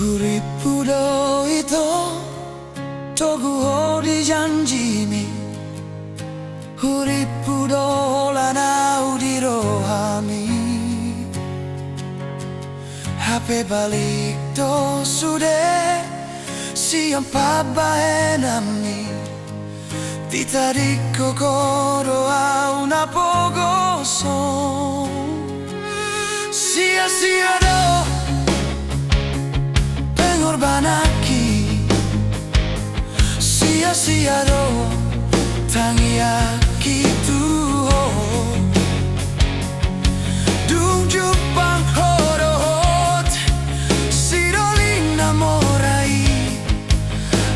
Uripudo ito toguhori janjimi. Uripudo lana udirohami. Hape balik to sude siang pabaenami. Titarik kokoro au napogoso. Sia-sia do pengorbanaki. Sia-sia do tangiaki tuho. Dung jupang horohot sidoling namorai.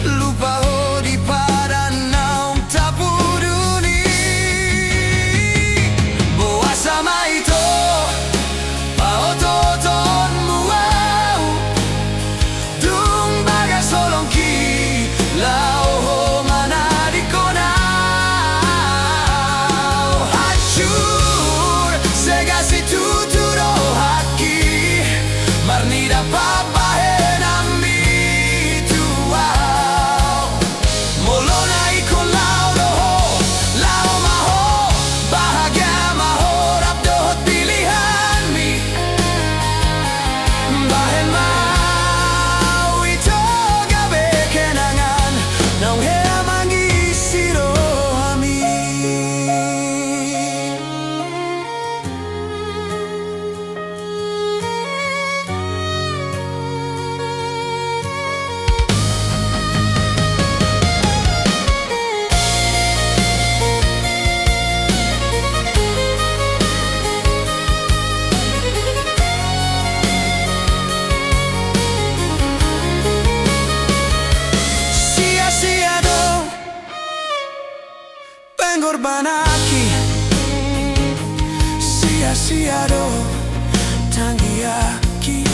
Lupa ho di pada naung tapuduni. Boa sama ito paototon muau. Dung baga solongki lao ho manadi konau. Hancur segasi tuturo haki. Marnida papahenami tuau. Molona ikon lao doho, lao maho. Bahagia maho rabdohot pilihan mi. Bahen mau ito gabe kenangan. Naung hea mangisiro ami. Sia-sia do pengorbanaki. Sia-sia do tangiaki